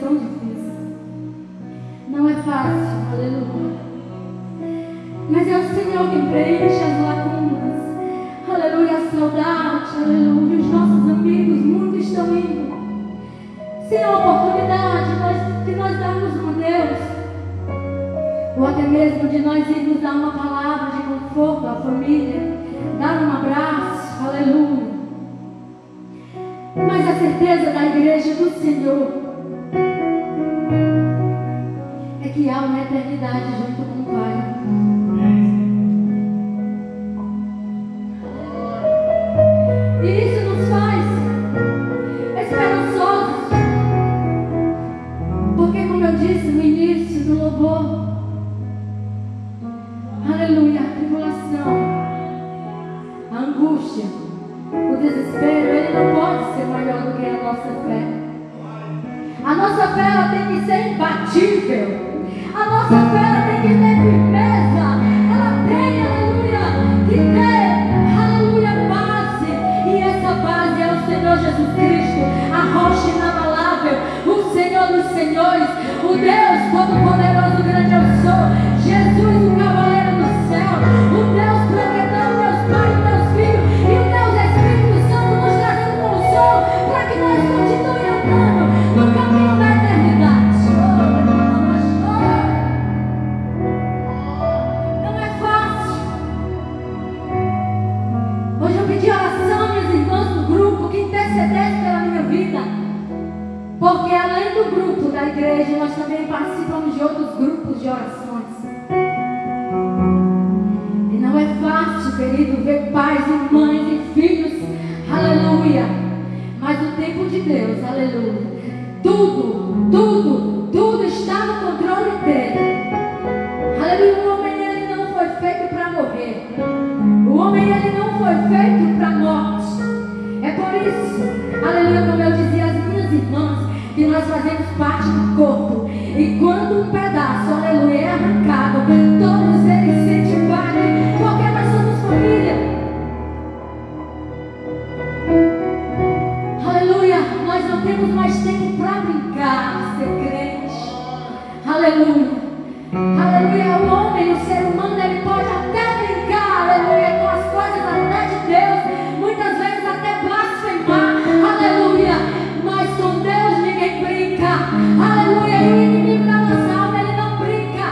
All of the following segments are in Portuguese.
tão difícil. Não é fácil, aleluia. Mas é o Senhor que preenche as lacunas. Aleluia, a saudade, aleluia. Os nossos amigos, muitos estão indo sem a oportunidade de nós darmos um Deus, ou até mesmo de nós irmos dar uma palavra de conforto à família, dar um abraço, aleluia. Mas a certeza da igreja do Senhor é que há uma eternidade junto com o Pai. E isso nos faz esperançosos, porque, como eu disse no início do louvor, aleluia, a tribulação, a angústia, o desespero, ele não pode ser maior do que a nossa fé. A nossa fé, ela tem que ser imbatível. A nossa fé, ela tem que ter firmeza. Ela tem, aleluia, que ter, aleluia, base. E essa base é o Senhor Jesus Cristo, a rocha inabalável, o Senhor dos senhores, o Deus todo-poderoso, grande eu sou, Jesus, o cavaleiro do céu, o Deus protetor, o Deus Pai, o Deus Filho e o Deus Espírito Santo, nos trazendo consolo para que nós continuemos andando no caminho da eternidade. Não é fácil. Hoje eu pedi oração, minhas irmãs do grupo, que intercedesse pela minha vida, porque além do grupo da igreja, nós também participamos de outros grupos de orações. E não é fácil, querido, ver pais e mães e filhos, aleluia. Mas o tempo de Deus, aleluia, tudo está no controle dele. Aleluia, o homem ele não foi feito para morrer. O homem ele não foi feito para morte. É por isso, aleluia, como eu dizia às minhas irmãs, que nós fazemos parte do corpo. E quando um pedaço, aleluia, é arrancado, todos eles sentem parte, porque nós somos família. Aleluia, nós não temos mais tempo para brincar, ser crente. Aleluia, aleluia, o homem, o ser humano, ele pode até brincar, aleluia, com as coisas até de Deus, muitas vezes até blasfemar, aleluia, mas com Deus ninguém brinca, aleluia. E o inimigo da nossa alma, ele não brinca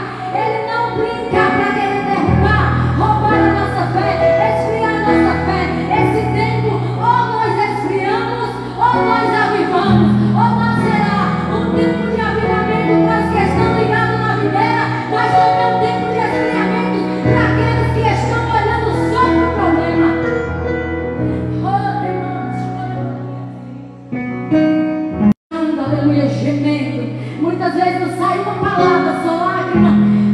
para querer derrubar, roubar a nossa fé, esfriar a nossa fé. Esse tempo, ou nós esfriamos, ou nós avivamos, ou não será um tempo de avivamento para os que estão ligados na videira, mas também um tempo de esfriamento para aqueles que estão olhando só para o problema. Aleluia, gemendo. Muitas vezes não sai uma palavra, só lágrima,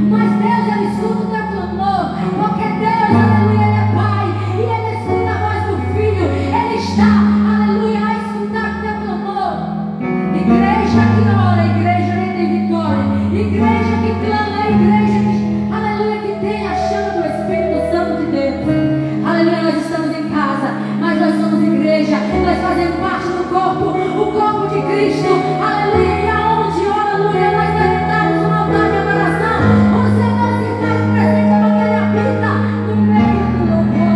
mas Deus, ele escuta o teu clamor, porque Deus, aleluia, ele é Pai, e ele escuta a voz do Filho, ele está, aleluia, a escutar o teu clamor. Igreja que ora, igreja que tem vitória, igreja que clama, igreja que, aleluia, que tem a chama do Espírito Santo de Deus. Aleluia, nós estamos em casa, mas nós somos igreja, nós fazemos parte do corpo, o corpo de Cristo, aleluia. E aonde, aleluia, nós levantamos uma altar de adoração, o Senhor se faz presente porque ele habita no meio do louvor.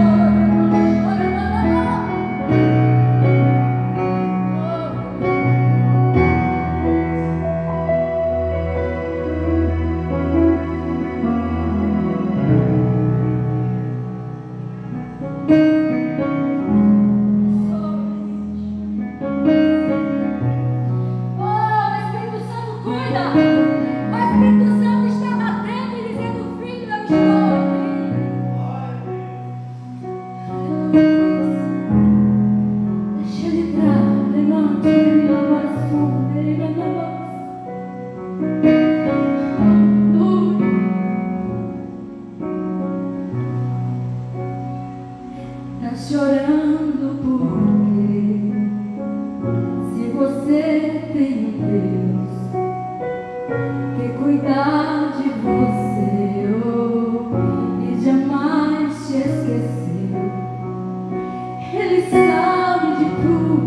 Sabe de tudo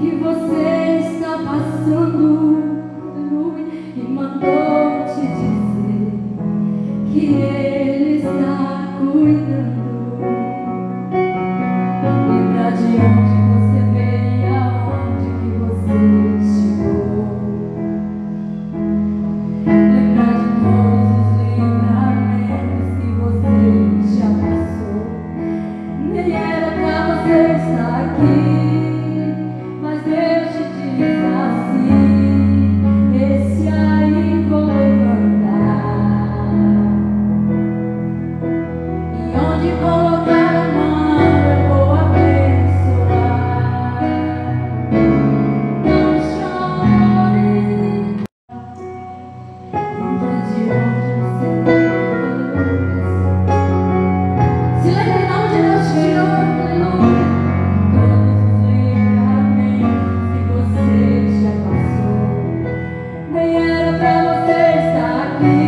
que você está passando. passando, aleluia, e mandou te dizer que Ele está cuidando. Lembra de onde você veio, aonde que você chegou. Lembra de todos os livramentos que você já passou. Nem era pra você estar aqui, mas Deus te diz assim: esse aí vou levantar, e onde colocar a mão eu vou abençoar. Não chore, lembra de onde você veio, se lembre de onde Deus te tirou, aleluia. Todos os livramentos que você já passou. Nem era pra você estar aqui,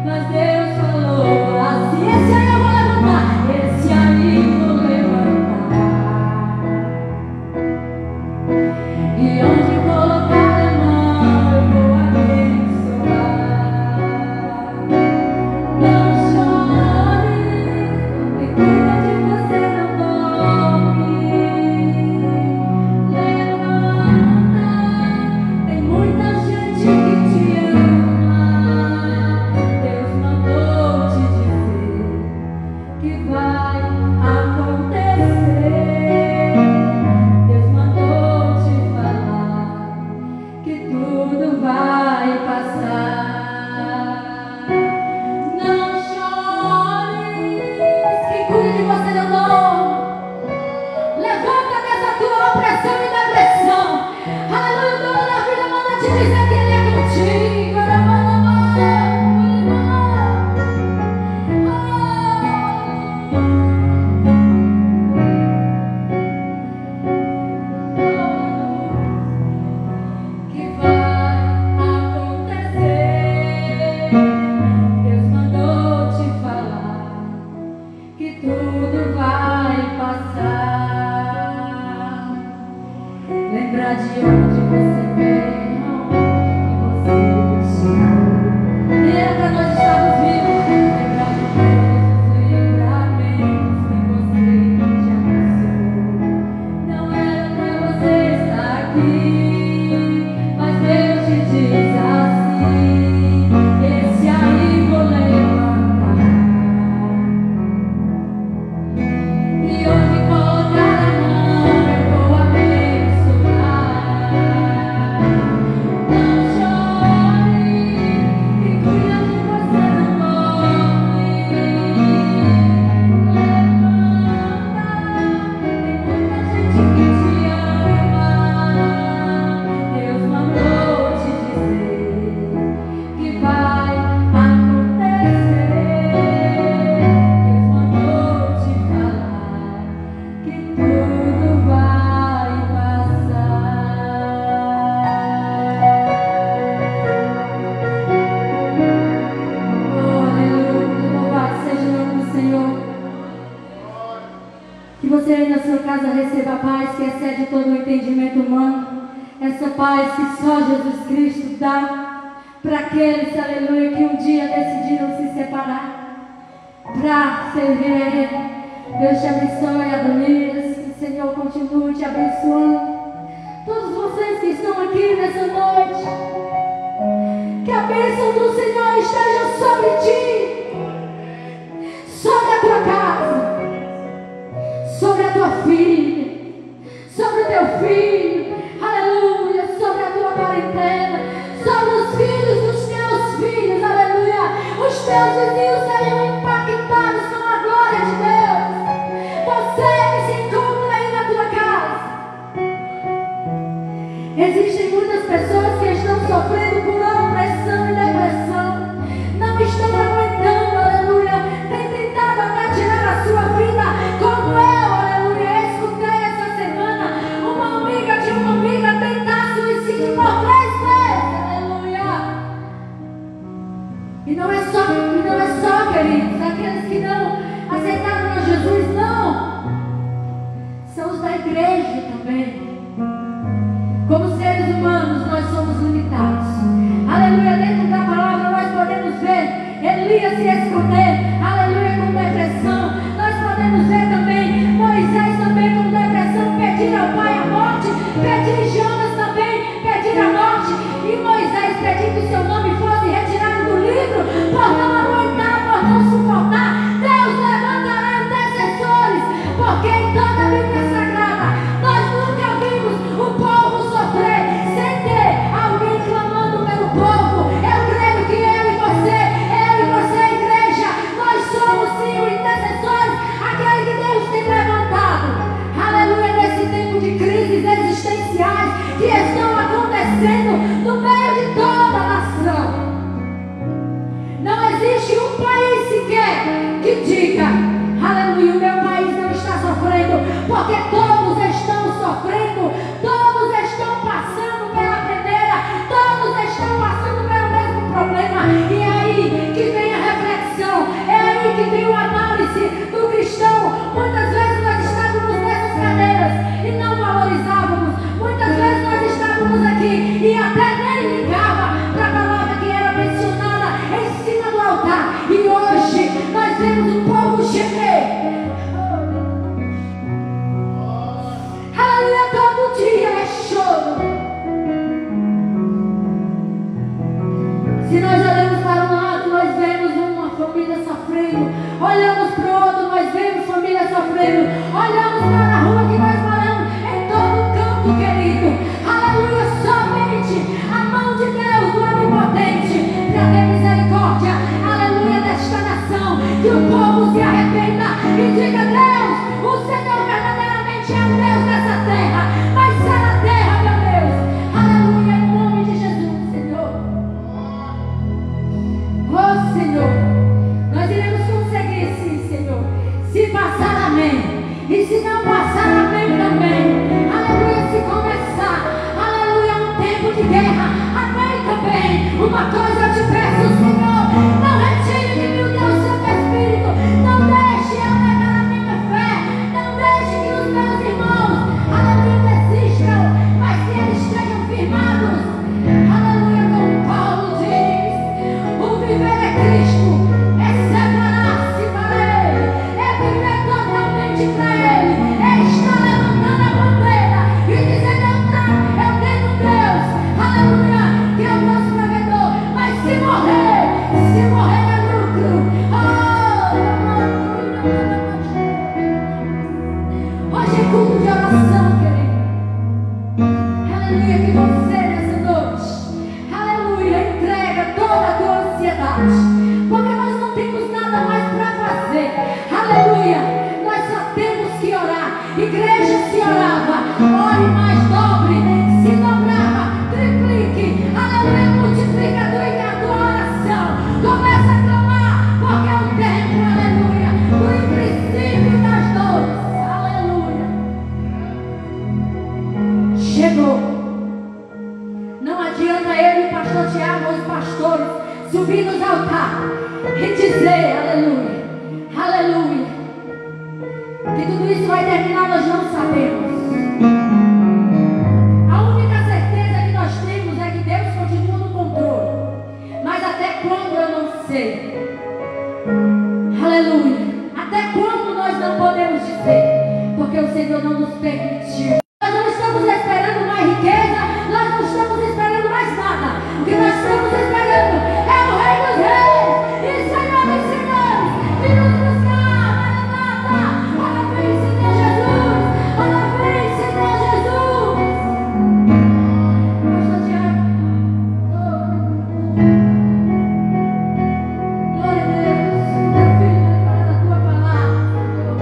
mas Deus falou assim: esse aí eu vou levantar, esse aí vou levantar, e onde colocar a mão eu vou abençoar. Não chore, quem cuida de você não dorme. Levanta, tem muita gente que te ama. Deus mandou te dizer que vai acontecer. Deus mandou te falar que tudo vai passar. Não chores, quem cuida de você não dorme. Levanta dessa tua opressão e depressão. Aleluia, o dono da vida manda te dizer que Ele é contigo. Que vai acontecer. Deus mandou te falar que tudo vai passar. Lembra de onde você veio, aonde que você chegou. Nem era pra nós estarmos vivos. Lembra de todos os livramentos que você já passou. Não era pra você estar aqui, mas Deus te diz assim: esse aí vou levantar, e onde colocar a mão eu vou abençoar. Não chore, quem cuida de você não dorme. Levanta, tem muita gente que te ama. Deus mandou te dizer que vai acontecer. Deus mandou te falar que tudo vai passar. Oh, aleluia, louvado seja o nome do Senhor. Que você aí na sua casa receba a paz que excede todo o entendimento humano. Essa paz que só Jesus Cristo dá para aqueles, aleluia, que um dia decidiram se separar para servir a Ele. Deus te abençoe, Adonias. Que o Senhor continue te abençoando. Todos vocês que estão aqui nessa noite, que a bênção do Senhor esteja sobre ti, sobre a tua casa, sobre a tua filha, sobre o teu filho, aleluia, sobre a tua parentela, sobre os filhos dos teus filhos, aleluia. Os teus vizinhos sejam impactados com a glória de Deus. Você que se encontra aí na tua casa. Existem muitas pessoas que estão sofrendo por opressão e depressão, não estão aguentando, aleluia, tem tentado até tirar a sua vida, como eu, aleluia, escutei essa semana uma amiga de uma amiga tentar suicídio por 3 vezes, aleluia. E não é só, queridos, aqueles que não aceitaram a Jesus, não, são os da igreja também. Como seres humanos, meu pai, a morte. Pedi Jonas também, pedir a morte. E Moisés pediu que o seu nome fosse retirado do livro, por não aguentar, por não suportar. Deus levantará intercessores, porque em toda a Bíblia Sagrada nós nunca vimos o povo sofrer sem ter alguém clamando pelo povo. Eu creio que eu e você, igreja, nós somos sim os intercessores, aquele que Deus tem levantado. Aleluia, nesse tempo de crises existenciais que estão acontecendo no meio de toda a nação. Não existe um país sequer que diga, aleluia, o meu país não está sofrendo, porque todos estão sofrendo, todos estão passando pela peneira, todos estão passando pelo mesmo problema. E é aí que vem a reflexão, é aí que vem a análise do cristão. Muitas vezes nós estávamos nessas cadeiras e não valorizávamos, muitas vezes nós estávamos aqui e até nem ligava para a palavra que era mencionada em cima do altar. E hoje nós vemos o povo gemer. Aleluia, todo dia é choro. Se nós olhamos para um lado, nós vemos uma família sofrendo. Olhamos para o outro, nós vemos família sofrendo. Olhamos para a rua que nós moramos, em todo canto, querido. Aleluia, somente a mão de Deus, do Onipotente, para ter misericórdia. Aleluia, desta nação. Que o povo se arrependa e diga: Deus, o Senhor verdadeiramente é o Deus dessa terra. Mas será a terra, meu Deus. Aleluia, em nome de Jesus, Senhor. Oh, Senhor, nós iremos conseguir sim, Senhor. Se passar, amém. E se não passar, amém também. Aleluia, se começar, aleluia, um tempo de guerra, amém também. Uma coisa eu te peço, Senhor, não retire de mim o teu Santo Espírito. Não deixe eu negar a minha fé. Não deixe que os meus irmãos, aleluia, desistam. Mas que eles estejam firmados, aleluia, como Paulo diz: o viver é Cristo, é separar-se para Ele, é viver totalmente para Ele, é estar levantando a bandeira e dizer: eu tenho Deus, aleluia, que é o nosso provedor. Mas se morrer é lucro. Hoje é culto de oração, querido. Aleluia, que você nessa noite, aleluia, entrega toda a tua ansiedade, porque nós não temos nada mais para fazer. Aleluia, nós só temos que orar. Igreja, se orava, ore mais, dobre, se dobrava, triplique, aleluia, multiplicador da tua oração. Começa a clamar, porque é o tempo, aleluia, do princípio das dores. Aleluia, chegou. Não adianta eu e o pastor Tiago, os pastores, subir nos altares e dizer, aleluia, aleluia, que tudo isso vai terminar, nós não sabemos. A única certeza que nós temos é que Deus continua no controle. Mas até quando eu não sei. Aleluia. Até quando nós não podemos dizer? Porque o Senhor não nos permitiu. Nós não estamos esperando mais riqueza, nós não estamos esperando mais nada. O que nós estamos esperando é o Rei dos Reis e Senhor dos Senhores, que nos buscar. Maranata, ora vem, Senhor Jesus, ora vem, Senhor Jesus. Pastor Tiago, glória a Deus, meu filho, para a tua palavra, Senhor.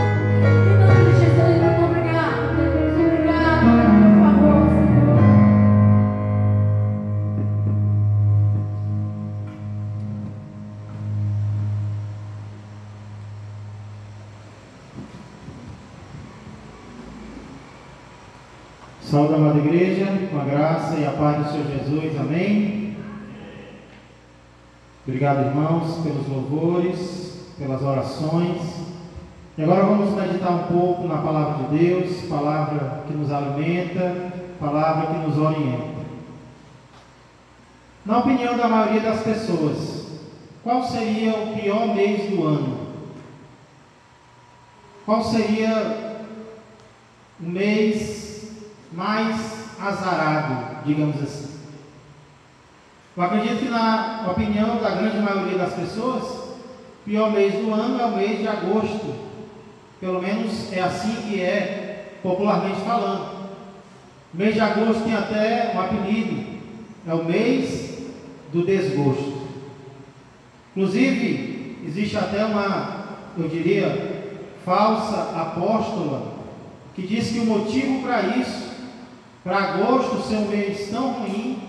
Em nome de Jesus, muito obrigado, Deus. Obrigado pelo teu favor, Senhor. Saúde, amada igreja, com a graça e a paz do Senhor Jesus, amém? Obrigado, irmãos, pelos louvores, pelas orações. E agora vamos meditar um pouco na palavra de Deus, palavra que nos alimenta, palavra que nos orienta. Na opinião da maioria das pessoas, qual seria o pior mês do ano? Qual seria o mês mais azarado, digamos assim. Eu acredito que, na opinião da grande maioria das pessoas, o pior mês do ano é o mês de agosto. Pelo menos é assim que é, popularmente falando. O mês de agosto tem até um apelido, é o mês do desgosto. Inclusive, existe até uma, eu diria, falsa apóstola, que diz que o motivo para isso, para agosto ser um mês tão ruim,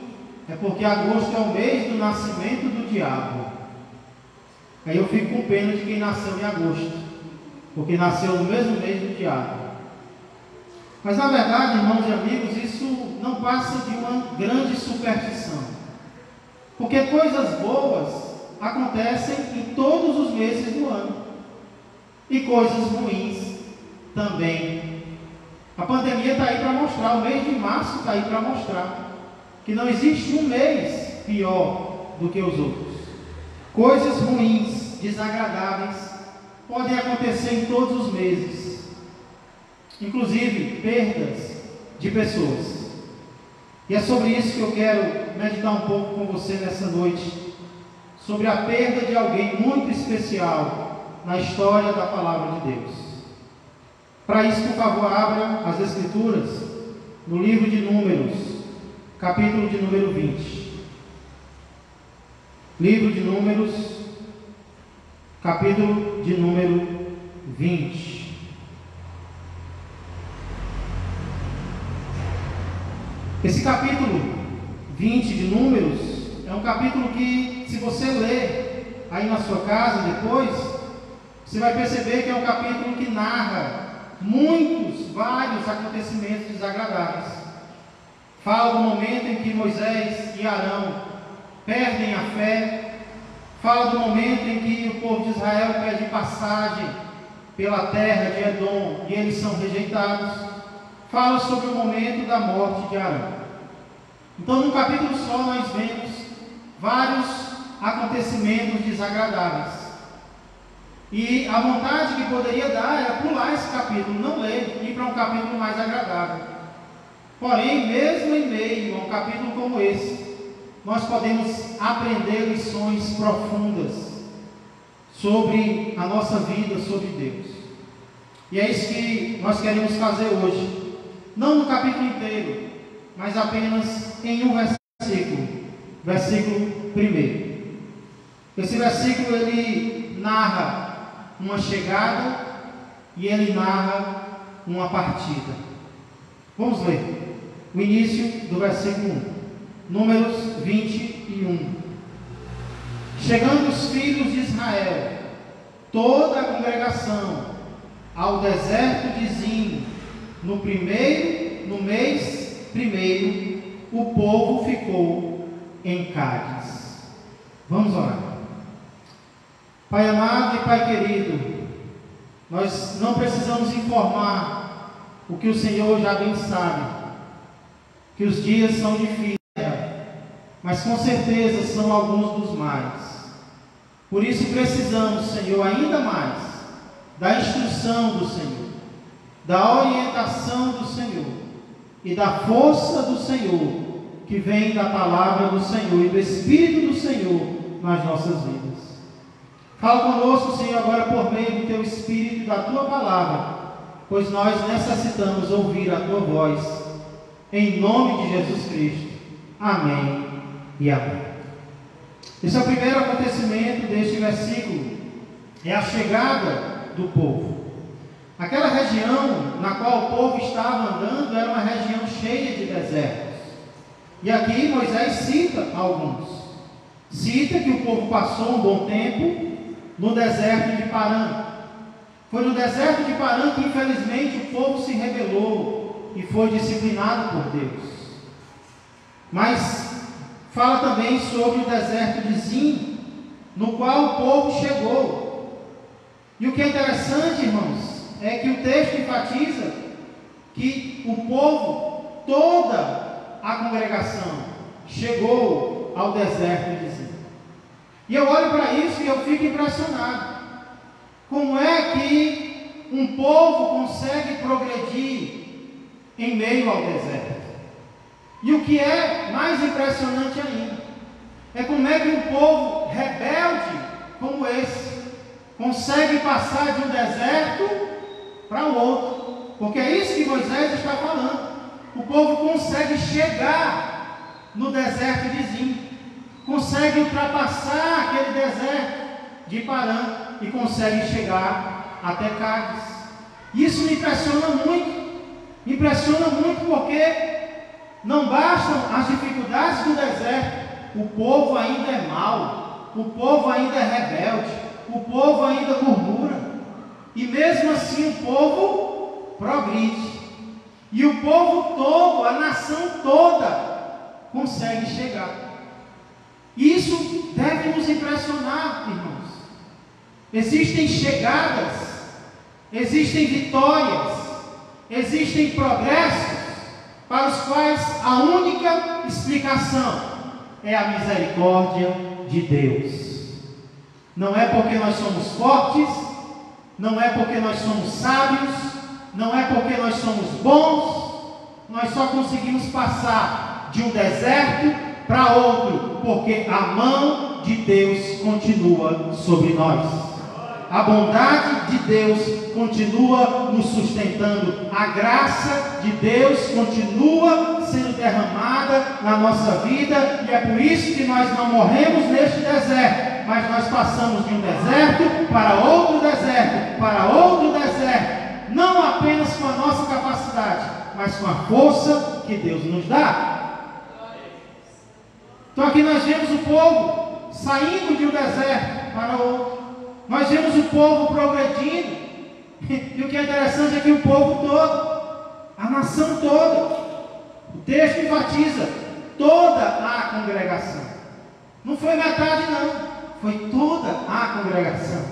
é porque agosto é o mês do nascimento do diabo. Aí eu fico com pena de quem nasceu em agosto, porque nasceu no mesmo mês do diabo. Mas na verdade, irmãos e amigos, isso não passa de uma grande superstição, porque coisas boas acontecem em todos os meses do ano, e coisas ruins também. A pandemia está aí para mostrar, o mês de março está aí para mostrar que não existe um mês pior do que os outros. Coisas ruins, desagradáveis, podem acontecer em todos os meses, inclusive perdas de pessoas. E é sobre isso que eu quero meditar um pouco com você nessa noite, sobre a perda de alguém muito especial na história da palavra de Deus. Para isso, por favor, abra as Escrituras no livro de Números, capítulo de número 20. Livro de Números, capítulo de número 20. Esse capítulo 20 de Números é um capítulo que, se você ler aí na sua casa depois, você vai perceber que é um capítulo que narra vários acontecimentos desagradáveis. Fala do momento em que Moisés e Arão perdem a fé. Fala do momento em que o povo de Israel pede passagem pela terra de Edom e eles são rejeitados. Fala sobre o momento da morte de Arão. Então, num capítulo só, nós vemos vários acontecimentos desagradáveis. E a vontade que poderia dar era pular esse capítulo, não ler, e ir para um capítulo mais agradável. Porém, mesmo em meio a um capítulo como esse, nós podemos aprender lições profundas sobre a nossa vida, sobre Deus. E é isso que nós queremos fazer hoje. Não no capítulo inteiro, mas apenas em um versículo 1. Esse versículo ele narra uma chegada e ele narra uma partida. Vamos ler o início do versículo 1, Números 21. Chegando os filhos de Israel, toda a congregação, ao deserto de Zim, no mês primeiro, o povo ficou em Cádiz. Vamos orar. Pai amado e Pai querido, nós não precisamos informar o que o Senhor já bem sabe, que os dias são difíceis, mas com certeza são alguns dos mais. Por isso precisamos, Senhor, ainda mais da instrução do Senhor, da orientação do Senhor e da força do Senhor, que vem da palavra do Senhor e do Espírito do Senhor nas nossas vidas. Fala conosco, Senhor, agora por meio do Teu Espírito e da Tua palavra, pois nós necessitamos ouvir a Tua voz, em nome de Jesus Cristo. Amém e amém. Esse é o primeiro acontecimento deste versículo, é a chegada do povo. Aquela região na qual o povo estava andando era uma região cheia de desertos. E aqui Moisés cita alguns. Cita que o povo passou um bom tempo no deserto de Parã. Foi no deserto de Parã que infelizmente o povo se rebelou e foi disciplinado por Deus. Mas fala também sobre o deserto de Zim, no qual o povo chegou. E o que é interessante, irmãos, é que o texto enfatiza que o povo, toda a congregação, chegou ao deserto de Zim. E eu olho para isso e eu fico impressionado. Como é que um povo consegue progredir em meio ao deserto. E o que é mais impressionante ainda, é como é que um povo rebelde como esse consegue passar de um deserto para o outro. Porque é isso que Moisés está falando. O povo consegue chegar no deserto de Zim, consegue ultrapassar aquele deserto de Parã e consegue chegar até Cádiz. Isso me impressiona muito porque não bastam as dificuldades do deserto, o povo ainda é mau, o povo ainda é rebelde, o povo ainda murmura, e mesmo assim o povo progride, e o povo todo, a nação toda, consegue chegar. Isso deve nos impressionar, irmãos. Existem chegadas, existem vitórias, existem progressos, para os quais a única explicação é a misericórdia de Deus. Não é porque nós somos fortes, não é porque nós somos sábios, não é porque nós somos bons, nós só conseguimos passar de um deserto para outro, porque a mão de Deus continua sobre nós. A bondade de Deus continua nos sustentando. A graça de Deus continua sendo derramada na nossa vida. E é por isso que nós não morremos neste deserto, mas nós passamos de um deserto para outro deserto, para outro deserto. Não apenas com a nossa capacidade, mas com a força que Deus nos dá. Então aqui nós vemos o povo saindo de um deserto para outro. Nós vemos o povo progredindo, e o que é interessante é que o povo todo, a nação toda, o texto enfatiza, toda a congregação, não foi metade não, foi toda a congregação,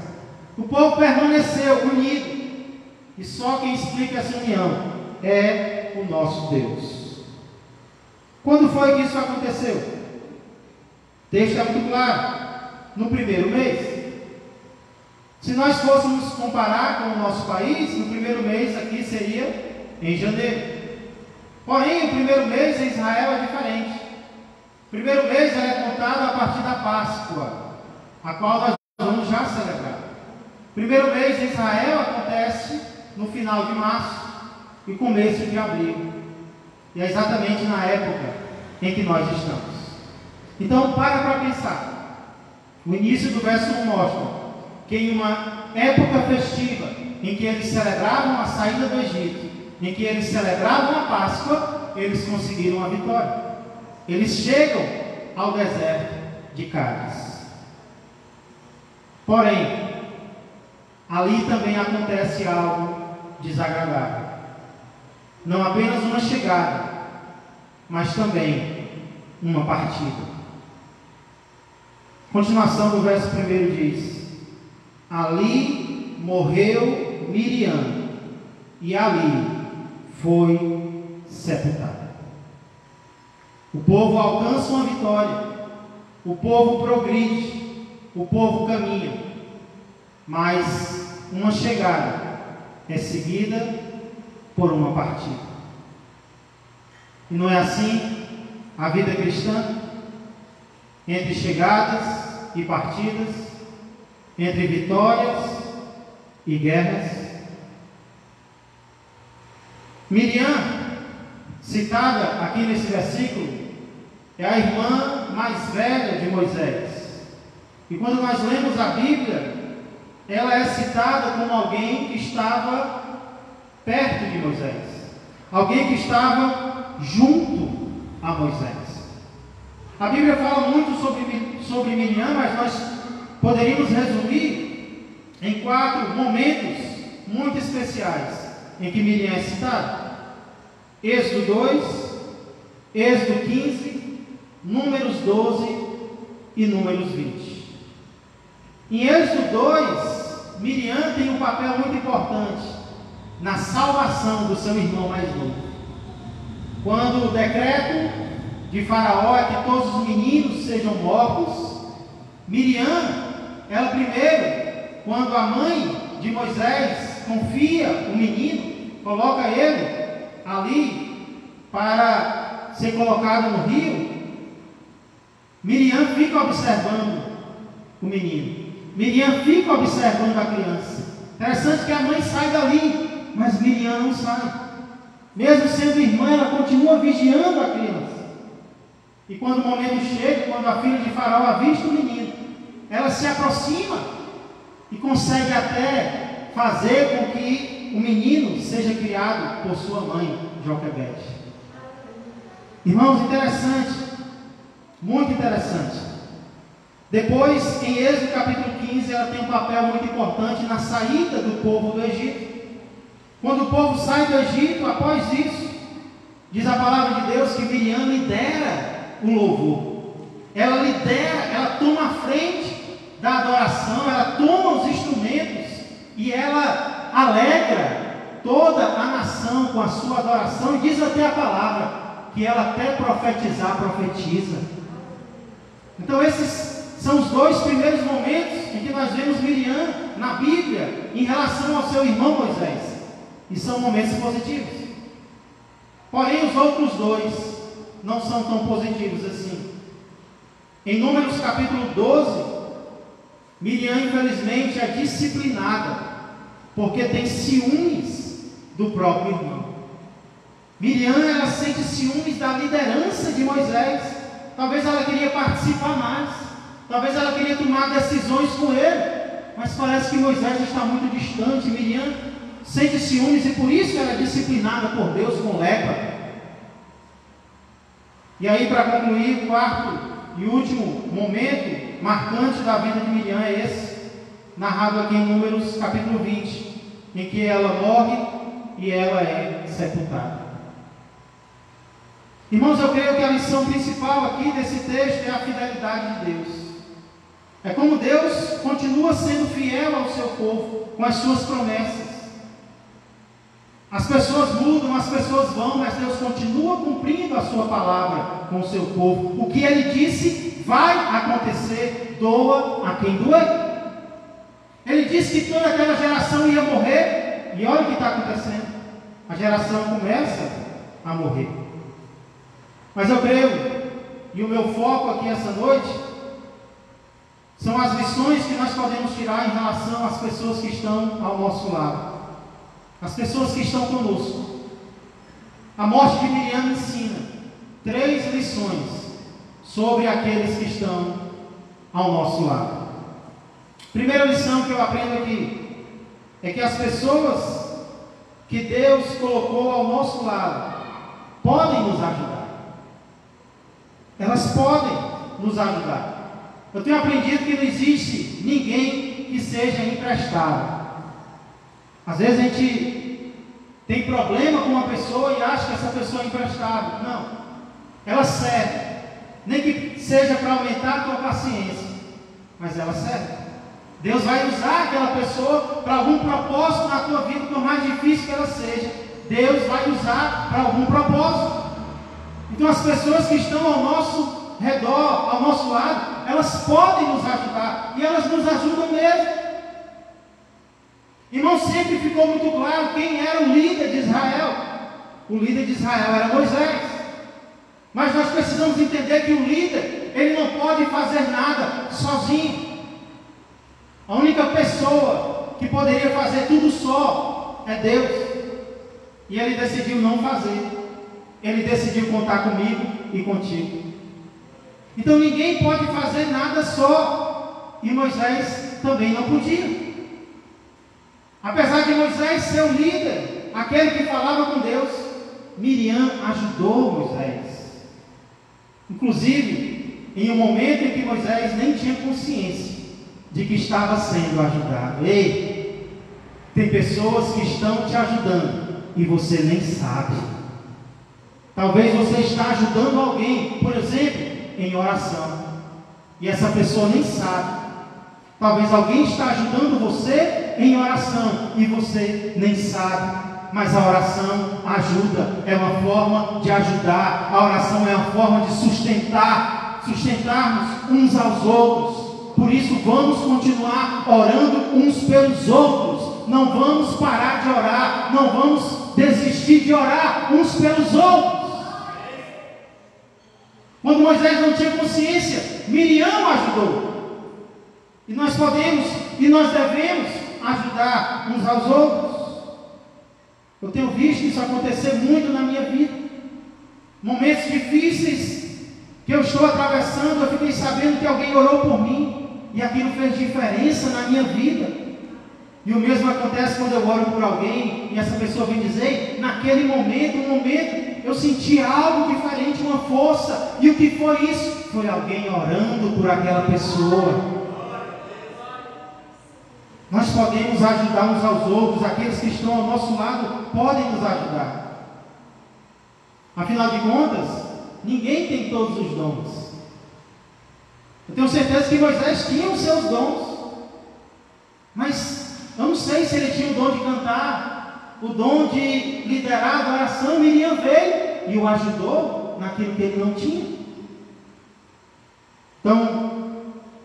o povo permaneceu unido, e só quem explica essa união é o nosso Deus. Quando foi que isso aconteceu? O texto é muito claro, no primeiro mês. Se nós fôssemos comparar com o nosso país, no primeiro mês aqui seria em janeiro. Porém, o primeiro mês em Israel é diferente. O primeiro mês é contado a partir da Páscoa, a qual nós vamos já celebrar. O primeiro mês em Israel acontece no final de março e começo de abril. E é exatamente na época em que nós estamos. Então, para pensar. O início do verso 1 mostra que em uma época festiva, em que eles celebravam a saída do Egito, em que eles celebravam a Páscoa, eles conseguiram a vitória. Eles chegam ao deserto de Cádiz. Porém, ali também acontece algo desagradável. Não apenas uma chegada, mas também uma partida. Continuação do verso 1 diz: ali morreu Miriam, e ali foi sepultada. O povo alcança uma vitória, o povo progride, o povo caminha, mas uma chegada é seguida por uma partida. E não é assim a vida cristã? Entre chegadas e partidas, entre vitórias e guerras. Miriam, citada aqui nesse versículo, é a irmã mais velha de Moisés. E quando nós lemos a Bíblia, ela é citada como alguém que estava perto de Moisés, alguém que estava junto a Moisés. A Bíblia fala muito sobre Miriam, mas nós poderíamos resumir em 4 momentos muito especiais em que Miriam é citada: Êxodo 2, Êxodo 15, Números 12 e Números 20. Em Êxodo 2, Miriam tem um papel muito importante na salvação do seu irmão mais novo. Quando o decreto de Faraó é que todos os meninos sejam mortos, Miriam, ela primeiro, quando a mãe de Moisés confia o menino, coloca ele ali para ser colocado no rio, Miriam fica observando o menino. Miriam fica observando a criança. Interessante que a mãe sai dali, mas Miriam não sai. Mesmo sendo irmã, ela continua vigiando a criança. E quando o momento chega, quando a filha de Faraó avista o menino, ela se aproxima e consegue até fazer com que o menino seja criado por sua mãe, Joquebede. Irmãos, interessante, muito interessante. Depois, em Êxodo capítulo 15, ela tem um papel muito importante na saída do povo do Egito. Quando o povo sai do Egito, após isso, diz a palavra de Deus que Miriam lidera o louvor. Ela lidera, ela toma a frente da adoração, ela toma os instrumentos e ela alegra toda a nação com a sua adoração. E diz até a palavra que ela até profetizar, profetiza. Então esses são os dois primeiros momentos em que nós vemos Miriam na Bíblia em relação ao seu irmão Moisés. E são momentos positivos. Porém, os outros dois não são tão positivos assim. Em Números capítulo 12, Miriam infelizmente é disciplinada, porque tem ciúmes do próprio irmão. Miriam, ela sente ciúmes da liderança de Moisés. Talvez ela queria participar mais, talvez ela queria tomar decisões com ele, mas parece que Moisés está muito distante. Miriam sente ciúmes e por isso ela é disciplinada por Deus com lepra. E aí, para concluir, o quarto e último momento marcante da vida de Miriam é esse, narrado aqui em Números capítulo 20, em que ela morre e ela é sepultada. Irmãos, eu creio que a lição principal aqui desse texto é a fidelidade de Deus. É como Deus continua sendo fiel ao seu povo com as suas promessas. As pessoas mudam, as pessoas vão, mas Deus continua cumprindo a sua palavra com o seu povo. O que Ele disse vai acontecer, doa a quem doer. Ele disse que toda aquela geração ia morrer, e olha o que está acontecendo. A geração começa a morrer. Mas eu creio, e o meu foco aqui essa noite, são as lições que nós podemos tirar em relação às pessoas que estão ao nosso lado. As pessoas que estão conosco. A morte de Miriam ensina 3 lições sobre aqueles que estão ao nosso lado. Primeira lição que eu aprendo aqui é que as pessoas que Deus colocou ao nosso lado podem nos ajudar. Elas podem nos ajudar. Eu tenho aprendido que não existe ninguém que seja emprestado. Às vezes a gente tem problema com uma pessoa e acha que essa pessoa é emprestável. Não. Ela serve. Nem que seja para aumentar a tua paciência. Mas ela serve. Deus vai usar aquela pessoa para algum propósito na tua vida, por mais difícil que ela seja. Deus vai usar para algum propósito. Então as pessoas que estão ao nosso redor, ao nosso lado, elas podem nos ajudar. E elas nos ajudam mesmo. Irmão, sempre ficou muito claro quem era o líder de Israel. O líder de Israel era Moisés. Mas nós precisamos entender que o líder, ele não pode fazer nada sozinho. A única pessoa que poderia fazer tudo só é Deus. E ele decidiu não fazer. Ele decidiu contar comigo e contigo. Então ninguém pode fazer nada só. E Moisés também não podia. Apesar de Moisés ser o líder, aquele que falava com Deus, Miriam ajudou Moisés. Inclusive, em um momento em que Moisés nem tinha consciência de que estava sendo ajudado. Ei, tem pessoas que estão te ajudando e você nem sabe. Talvez você está ajudando alguém, por exemplo, em oração, e essa pessoa nem sabe. Talvez alguém está ajudando você em oração e você nem sabe. Mas a oração ajuda, é uma forma de ajudar. A oração é uma forma de sustentarmos uns aos outros. Por isso vamos continuar orando uns pelos outros. Não vamos parar de orar, não vamos desistir de orar uns pelos outros. Quando Moisés não tinha consciência, Miriam ajudou. E nós podemos e nós devemos ajudar uns aos outros. Eu tenho visto isso acontecer muito na minha vida. Momentos difíceis que eu estou atravessando, eu fiquei sabendo que alguém orou por mim, e aquilo fez diferença na minha vida. E o mesmo acontece quando eu oro por alguém, e essa pessoa vem dizer, naquele momento, eu senti algo diferente, uma força. E o que foi isso? Foi alguém orando por aquela pessoa. Nós podemos ajudar uns aos outros, aqueles que estão ao nosso lado podem nos ajudar. Afinal de contas, ninguém tem todos os dons. Eu tenho certeza que Moisés tinha os seus dons, mas eu não sei se ele tinha o dom de cantar, o dom de liderar a adoração. Miriam veio e o ajudou naquilo que ele não tinha. Então,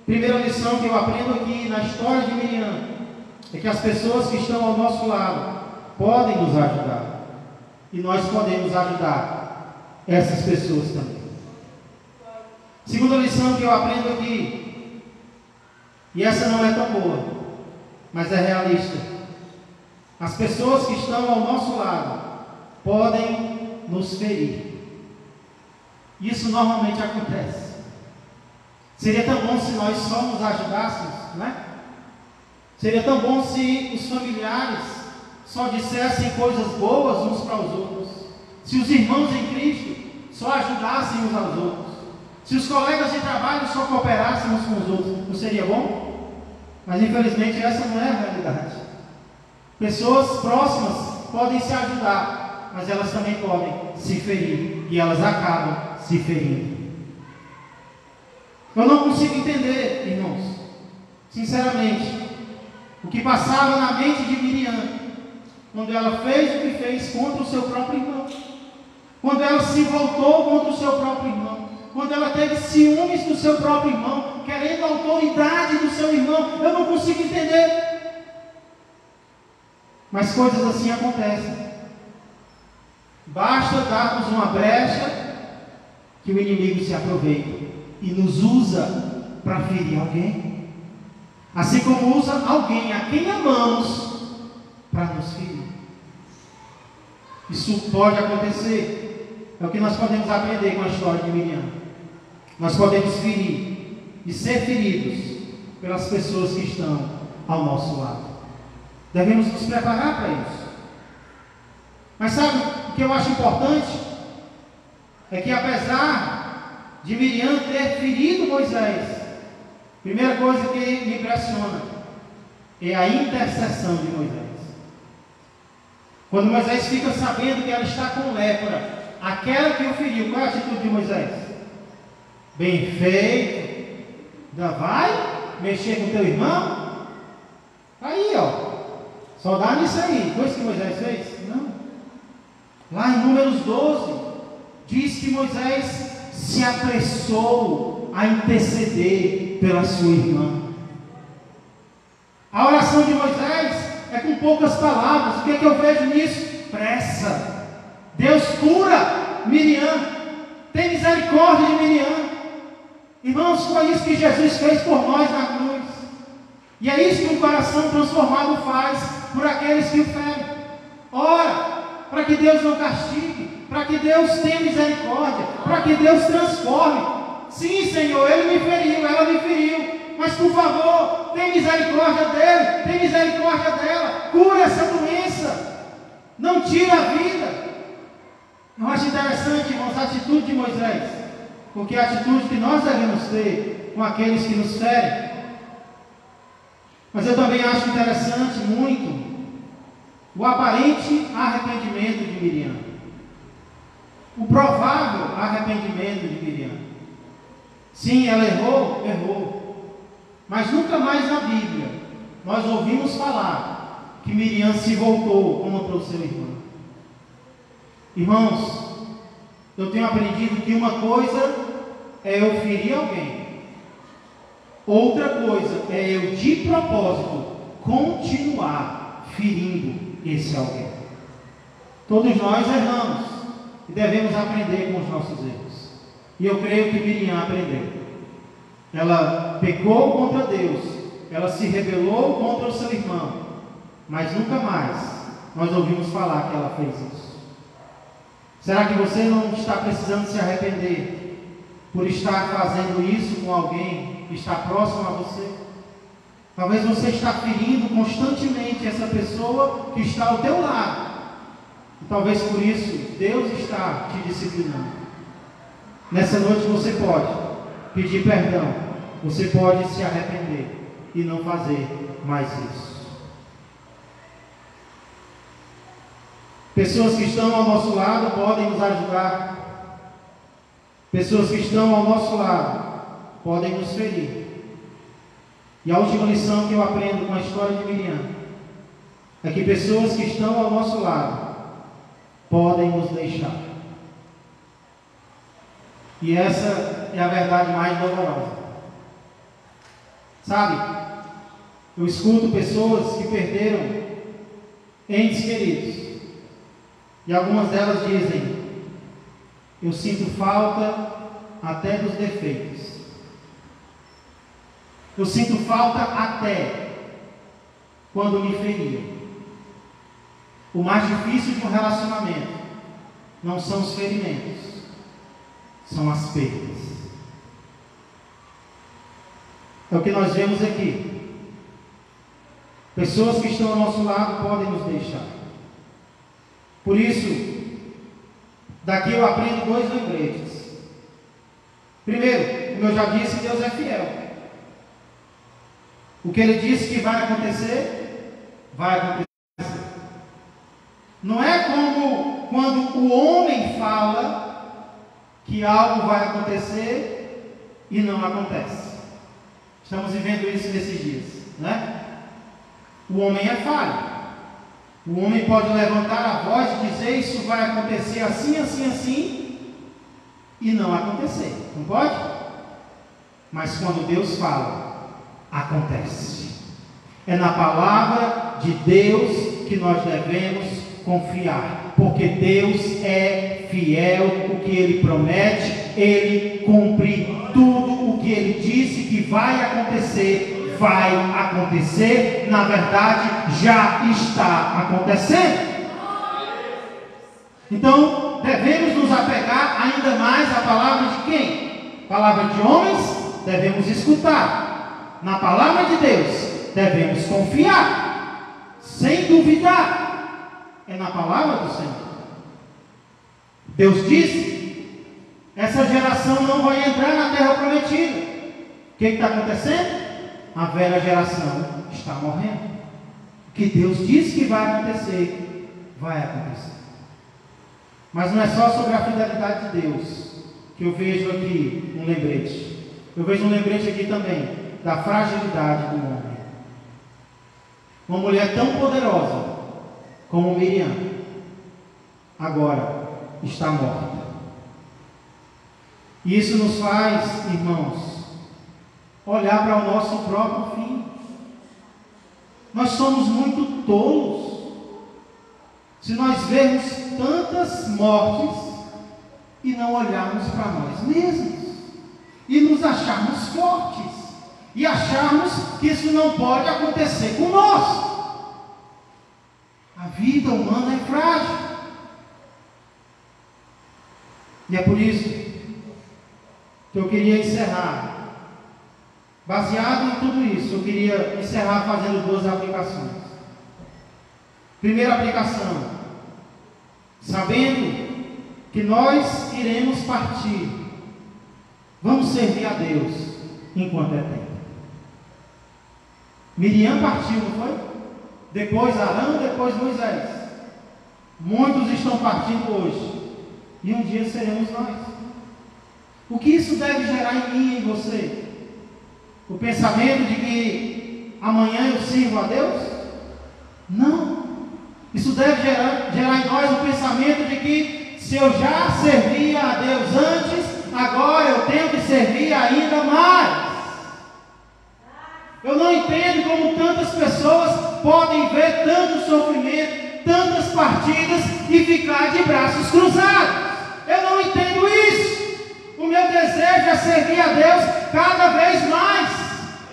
primeira lição que eu aprendo aqui na história de Miriam é que as pessoas que estão ao nosso lado podem nos ajudar, e nós podemos ajudar essas pessoas também. Segunda lição que eu aprendo aqui, e essa não é tão boa, mas é realista: as pessoas que estão ao nosso lado podem nos ferir. Isso normalmente acontece. Seria tão bom se nós só nos ajudássemos, né? Seria tão bom se os familiares só dissessem coisas boas uns para os outros, se os irmãos em Cristo só ajudassem uns aos outros, se os colegas de trabalho só cooperassem uns com os outros. Não seria bom? Mas infelizmente essa não é a realidade. Pessoas próximas podem se ajudar, mas elas também podem se ferir, e elas acabam se ferindo. Eu não consigo entender, irmãos, sinceramente, o que passava na mente de Miriam quando ela fez o que fez contra o seu próprio irmão, quando ela se voltou contra o seu próprio irmão, quando ela teve ciúmes do seu próprio irmão, querendo a autoridade do seu irmão. Eu não consigo entender, mas coisas assim acontecem. Basta darmos uma brecha que o inimigo se aproveita e nos usa para ferir alguém, assim como usa alguém a quem amamos para nos ferir. Isso pode acontecer. É o que nós podemos aprender com a história de Miriam. Nós podemos ferir e ser feridos pelas pessoas que estão ao nosso lado. Devemos nos preparar para isso. Mas sabe o que eu acho importante? É que apesar de Miriam ter ferido Moisés, a primeira coisa que me impressiona é a intercessão de Moisés. Quando Moisés fica sabendo que ela está com lepra, aquela que o feriu, qual é a atitude de Moisés? Bem feito, ainda vai mexer com teu irmão? Aí, ó, só dá nisso aí. Foi isso que Moisés fez? Não. Lá em Números 12, diz que Moisés se apressou a interceder pela sua irmã. A oração de Moisés é com poucas palavras. O que é que eu vejo nisso? Pressa. Deus cura Miriam, tem misericórdia de Miriam. Irmãos, foi isso que Jesus fez por nós na cruz, e é isso que um coração transformado faz por aqueles que o ferem. Ora para que Deus não castigue, para que Deus tenha misericórdia, para que Deus transforme. Sim, Senhor, ele me feriu, ela me feriu, mas por favor, tem misericórdia dele, tem misericórdia dela, cura essa doença, não tira a vida. Eu acho interessante, irmãos, a atitude de Moisés, porque é a atitude que nós devemos ter com aqueles que nos ferem. Mas eu também acho interessante muito o aparente arrependimento de Miriam, o provável arrependimento de Miriam. Sim, ela errou, mas nunca mais na Bíblia nós ouvimos falar que Miriam se voltou contra o seu irmão. Irmãos, eu tenho aprendido que uma coisa é eu ferir alguém, outra coisa é eu de propósito continuar ferindo esse alguém. Todos nós erramos e devemos aprender com os nossos erros. E eu creio que Miriam aprendeu. Ela pecou contra Deus, ela se rebelou contra o seu irmão, mas nunca mais nós ouvimos falar que ela fez isso. Será que você não está precisando se arrepender por estar fazendo isso com alguém que está próximo a você? Talvez você está ferindo constantemente essa pessoa que está ao teu lado. E talvez por isso Deus está te disciplinando. Nessa noite você pode pedir perdão, você pode se arrepender e não fazer mais isso. Pessoas que estão ao nosso lado podem nos ajudar. Pessoas que estão ao nosso lado podem nos ferir. E a última lição que eu aprendo com a história de Miriam é que pessoas que estão ao nosso lado podem nos deixar. E essa é a verdade mais dolorosa. Sabe, eu escuto pessoas que perderam entes queridos. E algumas delas dizem: eu sinto falta até dos defeitos. Eu sinto falta até quando me feriam. O mais difícil de um relacionamento não são os ferimentos, são as perdas. É o que nós vemos aqui. Pessoas que estão ao nosso lado podem nos deixar. Por isso, daqui eu aprendo dois lembretes. Primeiro, como eu já disse, Deus é fiel. O que Ele disse que vai acontecer, vai acontecer. Não é como quando o homem fala que algo vai acontecer e não acontece. Estamos vivendo isso nesses dias, né? O homem é falho. O homem pode levantar a voz e dizer: isso vai acontecer assim, assim, assim, e não acontecer. Não pode? Mas quando Deus fala, acontece. É na palavra de Deus que nós devemos confiar, porque Deus é fiel. O que Ele promete, Ele cumpre. Tudo o que Ele disse que vai acontecer, vai acontecer. Na verdade, já está acontecendo. Então, devemos nos apegar ainda mais à palavra de quem? Palavra de homens, devemos escutar. Na palavra de Deus, devemos confiar, sem duvidar. É na palavra do Senhor. Deus disse: essa geração não vai entrar na terra prometida. O que está acontecendo? A velha geração está morrendo. O que Deus disse que vai acontecer, vai acontecer. Mas não é só sobre a fidelidade de Deus que eu vejo aqui um lembrete. Eu vejo um lembrete aqui também da fragilidade do homem. Uma mulher tão poderosa como Miriam, agora está morta. E isso nos faz, irmãos, olhar para o nosso próprio fim. Nós somos muito tolos se nós vermos tantas mortes e não olharmos para nós mesmos e nos acharmos fortes e acharmos que isso não pode acontecer conosco. A vida humana é frágil. E é por isso que eu queria encerrar. Baseado em tudo isso, eu queria encerrar fazendo duas aplicações. Primeira aplicação: sabendo que nós iremos partir, vamos servir a Deus enquanto é tempo. Miriam partiu, não foi? Depois Arão, depois Moisés. Muitos estão partindo hoje, e um dia seremos nós. O que isso deve gerar em mim e em você? O pensamento de que amanhã eu sirvo a Deus? Não. Isso deve gerar em nós o pensamento de que se eu já servia a Deus antes, agora eu tenho que servir ainda mais. Eu não entendo como tantas pessoas podem ver tanto sofrimento, tantas partidas e ficar de braços cruzados. Eu não entendo isso. O meu desejo é servir a Deus cada vez mais,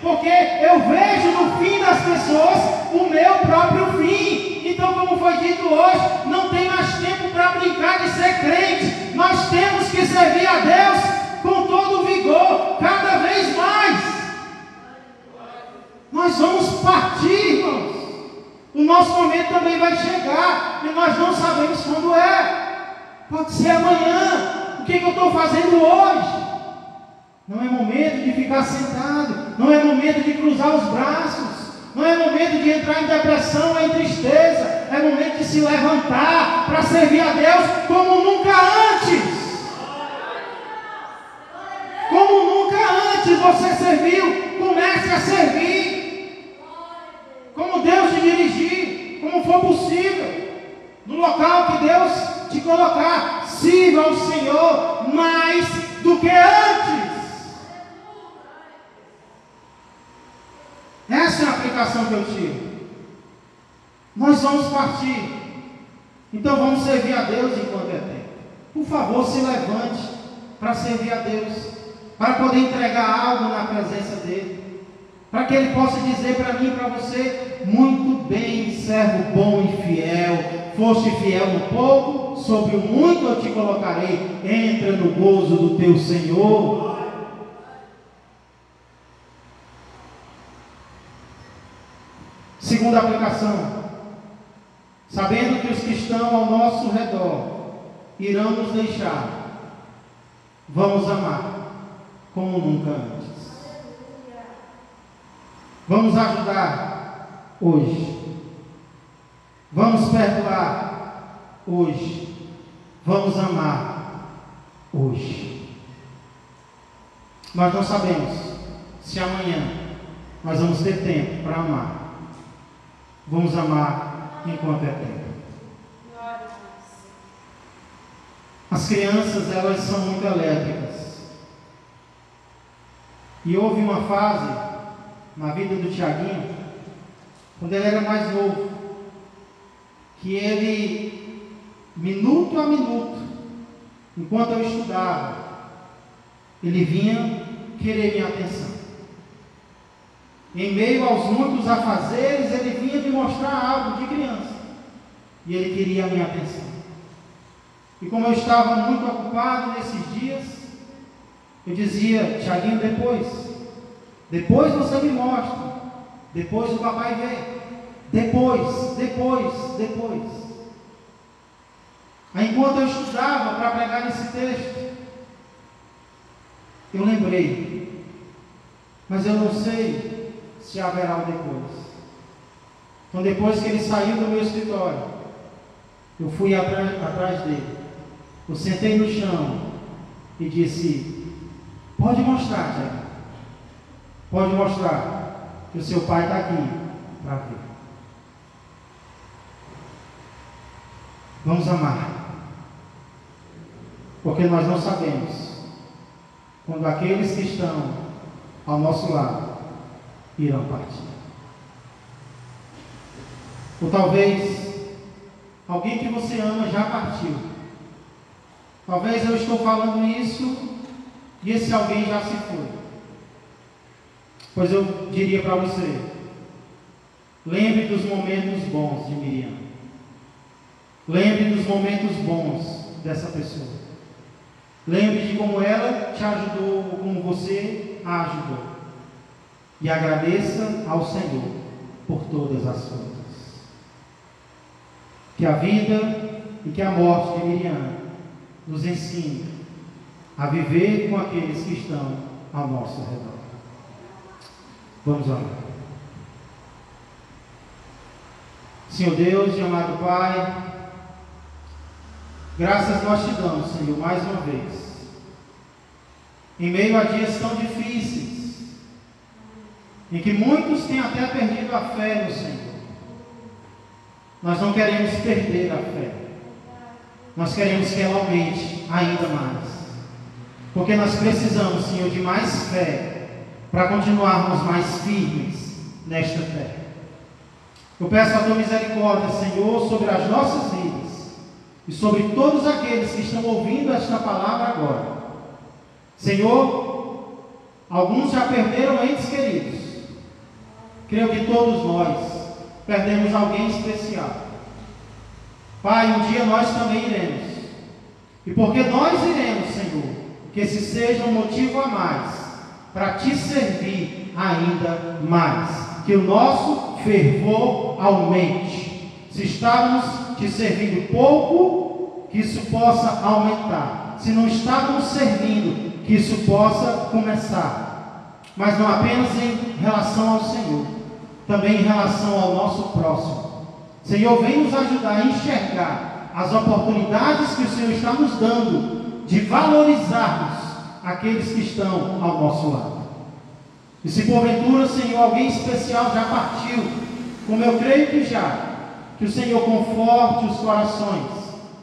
porque eu vejo no fim das pessoas o meu próprio fim. Então, como foi dito hoje, não tem mais tempo para brincar de ser crente. Nós temos que servir a Deus com todo o vigor, cada vez mais. Nós vamos partir, irmãos. O nosso momento também vai chegar e nós não sabemos quando é. Pode ser amanhã. O que eu estou fazendo hoje? Não é momento de ficar sentado, não é momento de cruzar os braços, não é momento de entrar em depressão, em tristeza. É momento de se levantar para servir a Deus como nunca antes. Como nunca antes você serviu, comece a servir. Como Deus te dirigir, como for possível, no local que Deus te colocar, sirva ao Senhor mais do que antes. Essa é a aplicação que eu tiro. Nós vamos partir, então vamos servir a Deus enquanto é tempo. Por favor, se levante para servir a Deus, para poder entregar algo na presença dEle, para que Ele possa dizer para mim e para você: muito bem, servo bom e fiel, foste fiel no pouco, sobre o muito eu te colocarei, entra no gozo do teu Senhor. Segunda aplicação: sabendo que os que estão ao nosso redor irão nos deixar, vamos amar como nunca antes. Vamos ajudar hoje. Vamos perdoar hoje. Vamos amar hoje. Nós não sabemos se amanhã nós vamos ter tempo para amar. Vamos amar enquanto é tempo. As crianças, elas são muito elétricas. E houve uma fase na vida do Tiaguinho, quando ele era mais novo, que ele, minuto a minuto, enquanto eu estudava, ele vinha querer minha atenção. Em meio aos muitos afazeres, ele vinha me mostrar algo de criança, e ele queria a minha atenção. E como eu estava muito ocupado nesses dias, eu dizia: Tiaguinho, depois você me mostra, depois o papai vê, depois. Aí, enquanto eu estudava para pregar esse texto, eu lembrei, mas eu não sei se haverá o depois. Então, depois que ele saiu do meu escritório, eu fui atrás dele, eu sentei no chão e disse: pode mostrar, Tiago, pode mostrar que o seu pai está aqui para ver. Vamos amar, porque nós não sabemos quando aqueles que estão ao nosso lado irão partir. Ou talvez alguém que você ama já partiu. Talvez eu estou falando isso e esse alguém já se foi. Pois eu diria para você: lembre dos momentos bons de Miriam. Lembre dos momentos bons dessa pessoa. Lembre de como ela te ajudou, ou como você a ajudou. E agradeça ao Senhor por todas as coisas. Que a vida e que a morte de Miriam nos ensine a viver com aqueles que estão ao nosso redor. Vamos orar. Senhor Deus e amado Pai, graças nós te damos, Senhor, mais uma vez. Em meio a dias tão difíceis, em que muitos têm até perdido a fé no Senhor, nós não queremos perder a fé. Nós queremos que ela aumente ainda mais. Porque nós precisamos, Senhor, de mais fé para continuarmos mais firmes nesta fé. Eu peço a tua misericórdia, Senhor, sobre as nossas vidas e sobre todos aqueles que estão ouvindo esta palavra agora. Senhor, alguns já perderam entes queridos. Creio que todos nós perdemos alguém especial. Pai, um dia nós também iremos. E porque nós iremos, Senhor, que esse seja um motivo a mais para te servir ainda mais. Que o nosso fervor aumente. Se estávamos te servindo pouco, que isso possa aumentar. Se não estávamos servindo, que isso possa começar. Mas não apenas em relação ao Senhor, também em relação ao nosso próximo. Senhor, vem nos ajudar a enxergar as oportunidades que o Senhor está nos dando de valorizarmos aqueles que estão ao nosso lado. E se porventura, Senhor, alguém especial já partiu, como eu creio que já, que o Senhor conforte os corações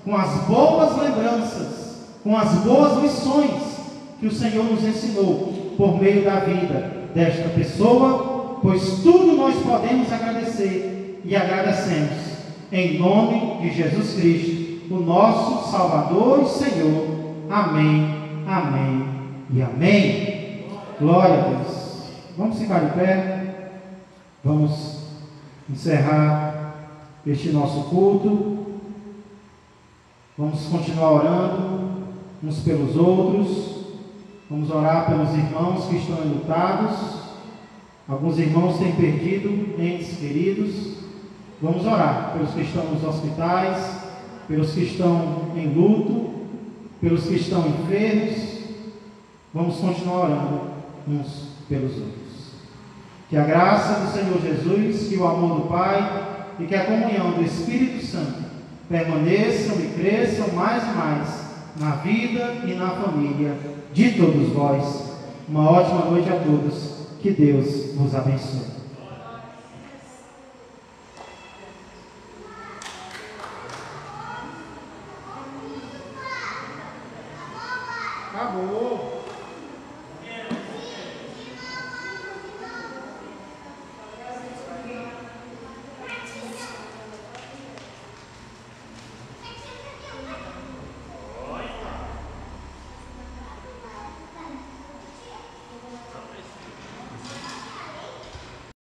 com as boas lembranças, com as boas lições que o Senhor nos ensinou por meio da vida desta pessoa, pois tudo nós podemos agradecer e agradecemos em nome de Jesus Cristo, o nosso Salvador e Senhor. Amém, amém e amém. Glória a Deus. Vamos ficar de pé, vamos encerrar este nosso culto, vamos continuar orando uns pelos outros, vamos orar pelos irmãos que estão enlutados. Alguns irmãos têm perdido entes queridos. Vamos orar pelos que estão nos hospitais, pelos que estão em luto, pelos que estão enfermos. Vamos continuar orando uns pelos outros. Que a graça do Senhor Jesus, que o amor do Pai e que a comunhão do Espírito Santo permaneçam e cresçam mais e mais na vida e na família de todos vós. Uma ótima noite a todos. Que Deus vos abençoe. Acabou.